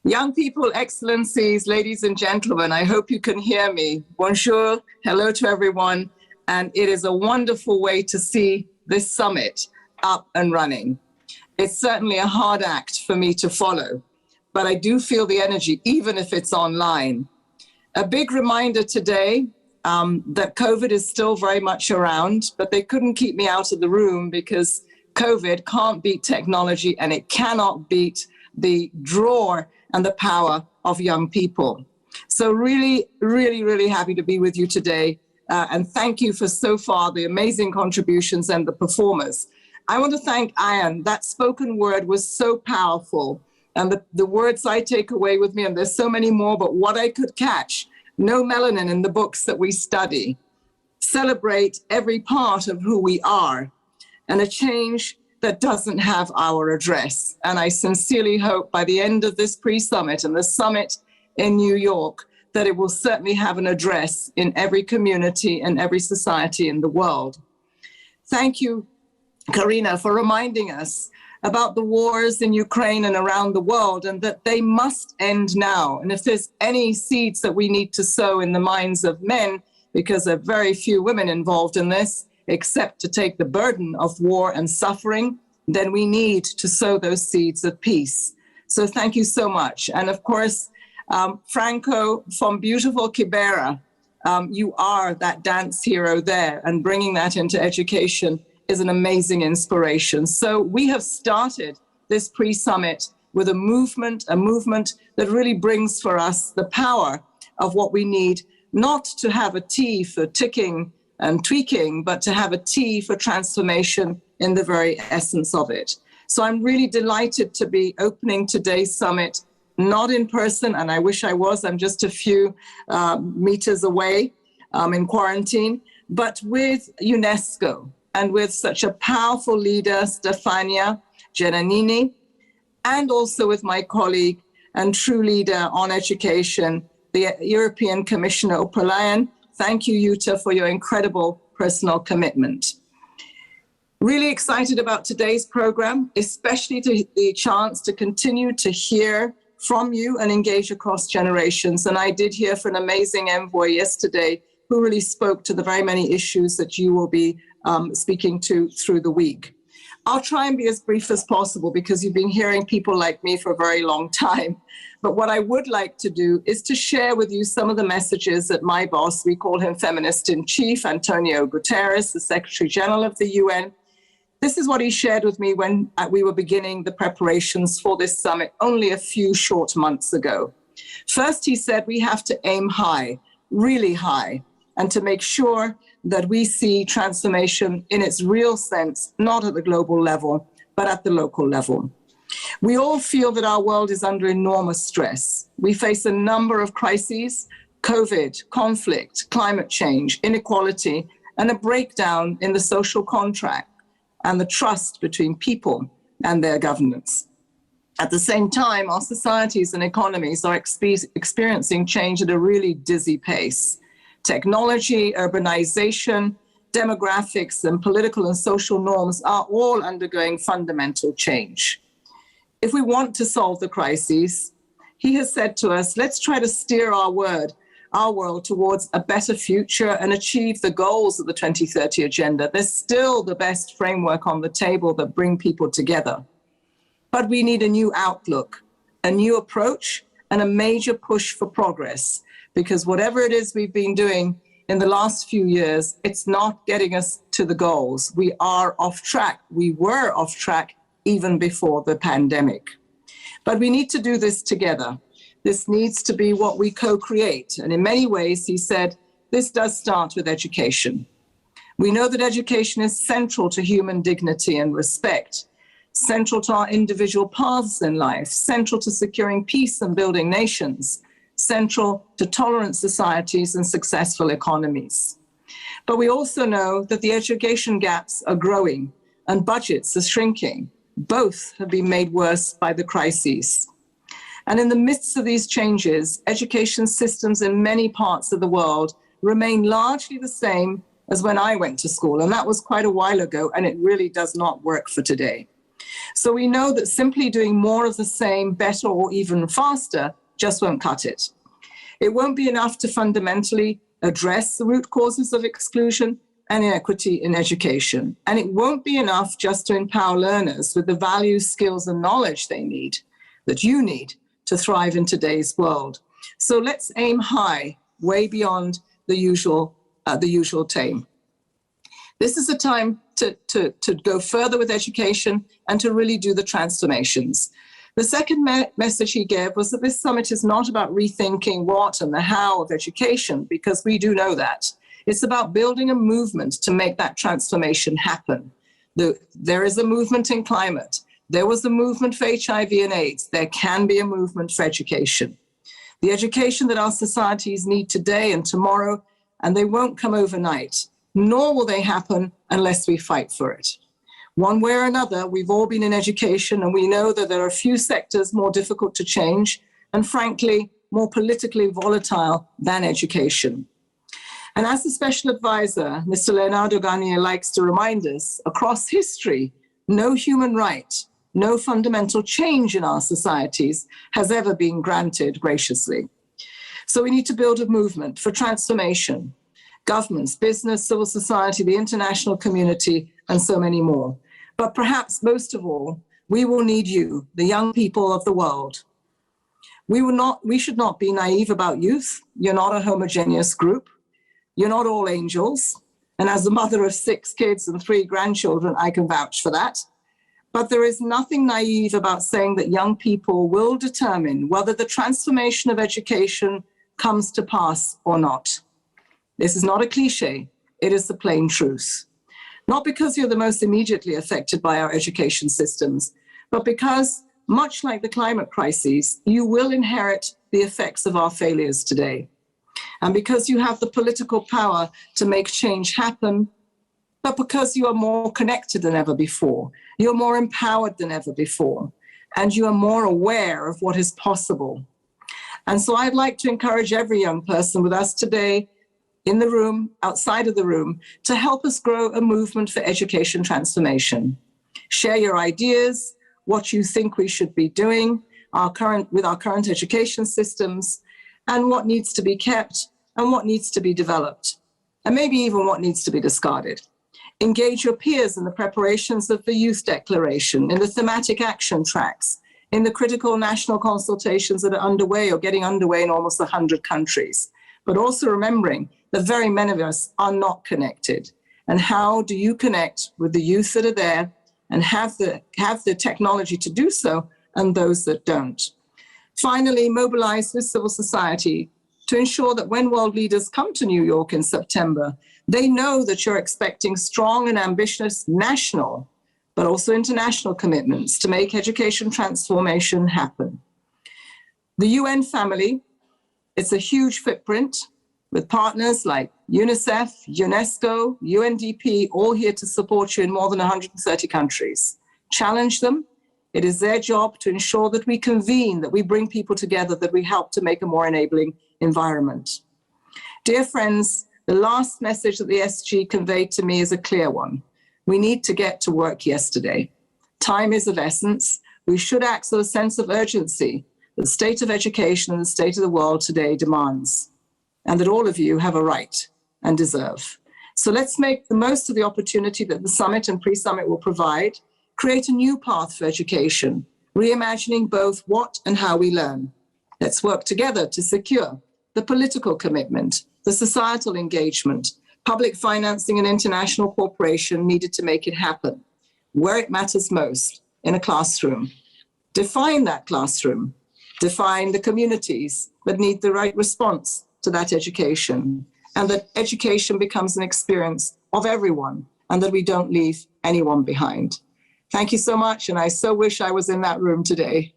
Young people, excellencies, ladies and gentlemen, I hope you can hear me. Bonjour, hello to everyone. And it is a wonderful way to see this summit up and running. It's certainly a hard act for me to follow, but I do feel the energy, even if it's online. A big reminder today that COVID is still very much around, but they couldn't keep me out of the room because COVID can't beat technology and it cannot beat the draw and the power of young people. So really, really, really happy to be with you today. And thank you for so far the amazing contributions and the performers. I want to thank Ian. That spoken word was so powerful. And the words I take away with me, and there's so many more, but what I could catch, no melanin in the books that we study, celebrate every part of who we are, and a change that doesn't have our address. And I sincerely hope by the end of this pre-summit and the summit in New York, that it will certainly have an address in every community and every society in the world. Thank you, Karina, for reminding us about the wars in Ukraine and around the world, and that they must end now. And if there's any seeds that we need to sow in the minds of men, because there are very few women involved in this, except to take the burden of war and suffering, then we need to sow those seeds of peace. So thank you so much. And of course, Franco from beautiful Kibera, you are that dance hero there, and bringing that into education is an amazing inspiration. So we have started this pre-summit with a movement that really brings for us the power of what we need, not to have a T for ticking and tweaking, but to have a T for transformation in the very essence of it. So I'm really delighted to be opening today's summit, not in person, and I wish I was, I'm just a few meters away in quarantine, but with UNESCO and with such a powerful leader, Stefania Giannini, and also with my colleague and true leader on education, the European Commissioner Opolayan. Thank you, Jutta, for your incredible personal commitment. Really excited about today's program, especially the chance to continue to hear from you and engage across generations. And I did hear from an amazing envoy yesterday who really spoke to the very many issues that you will be speaking to through the week. I'll try and be as brief as possible because you've been hearing people like me for a very long time. But what I would like to do is to share with you some of the messages that my boss, we call him Feminist in Chief, Antonio Guterres, the Secretary General of the UN. This is what he shared with me when we were beginning the preparations for this summit only a few short months ago. First, he said we have to aim high, really high, and to make sure that we see transformation in its real sense, not at the global level, but at the local level. We all feel that our world is under enormous stress. We face a number of crises: COVID, conflict, climate change, inequality, and a breakdown in the social contract and the trust between people and their governments. At the same time, our societies and economies are experiencing change at a really dizzy pace. Technology, urbanization, demographics, and political and social norms are all undergoing fundamental change. If we want to solve the crises, he has said to us, let's try to steer our world towards a better future and achieve the goals of the 2030 agenda. There's still the best framework on the table that bring people together. But we need a new outlook, a new approach, and a major push for progress. Because whatever it is we've been doing in the last few years, it's not getting us to the goals. We are off track. We were off track even before the pandemic. But we need to do this together. This needs to be what we co-create. And in many ways, he said, this does start with education. We know that education is central to human dignity and respect, central to our individual paths in life, central to securing peace and building nations, central to tolerant societies and successful economies. But we also know that the education gaps are growing and budgets are shrinking. Both have been made worse by the crises. And in the midst of these changes, education systems in many parts of the world remain largely the same as when I went to school. And that was quite a while ago, and it really does not work for today. So we know that simply doing more of the same, better, or even faster just won't cut it. It won't be enough to fundamentally address the root causes of exclusion and inequity in education. And it won't be enough just to empower learners with the values, skills, and knowledge they need, that you need, to thrive in today's world. So let's aim high, way beyond the usual tame. This is a time to go further with education and to really do the transformations. The second message he gave was that this summit is not about rethinking what and the how of education, because we do know that. It's about building a movement to make that transformation happen. There is a movement in climate. There was a movement for HIV and AIDS. There can be a movement for education. The education that our societies need today and tomorrow, and they won't come overnight, nor will they happen unless we fight for it. One way or another, we've all been in education, and we know that there are a few sectors more difficult to change and, frankly, more politically volatile than education. And as the special advisor, Mr. Leonardo Garnier likes to remind us, across history, no human right, no fundamental change in our societies has ever been granted graciously. So we need to build a movement for transformation. Governments, business, civil society, the international community, and so many more. But perhaps most of all, we will need you, the young people of the world. We should not be naive about youth. You're not a homogeneous group. You're not all angels. And as a mother of 6 kids and 3 grandchildren, I can vouch for that. But there is nothing naive about saying that young people will determine whether the transformation of education comes to pass or not. This is not a cliche. It is the plain truth. Not because you're the most immediately affected by our education systems, but because, much like the climate crises, you will inherit the effects of our failures today. And because you have the political power to make change happen, but because you are more connected than ever before, you're more empowered than ever before, and you are more aware of what is possible. And so I'd like to encourage every young person with us today, in the room, outside of the room, to help us grow a movement for education transformation. Share your ideas, what you think we should be doing with our current education systems, and what needs to be kept and what needs to be developed, and maybe even what needs to be discarded. Engage your peers in the preparations of the Youth Declaration, in the Thematic Action Tracks, in the critical national consultations that are underway or getting underway in almost 100 countries. But also remembering that very many of us are not connected. And how do you connect with the youth that are there and have the technology to do so, and those that don't? Finally, mobilize with civil society to ensure that when world leaders come to New York in September, they know that you're expecting strong and ambitious national, but also international commitments to make education transformation happen. The UN family, it's a huge footprint with partners like UNICEF, UNESCO, UNDP, all here to support you in more than 130 countries. Challenge them. It is their job to ensure that we convene, that we bring people together, that we help to make a more enabling environment. Dear friends, the last message that the SG conveyed to me is a clear one. We need to get to work yesterday. Time is of essence. We should act with a sense of urgency that the state of education and the state of the world today demands, and that all of you have a right and deserve. So let's make the most of the opportunity that the summit and pre-summit will provide, create a new path for education, reimagining both what and how we learn. Let's work together to secure the political commitment, the societal engagement, public financing and international cooperation needed to make it happen, where it matters most, in a classroom. Define that classroom, define the communities that need the right response to that education, and that education becomes an experience of everyone, and that we don't leave anyone behind. Thank you so much, and I so wish I was in that room today.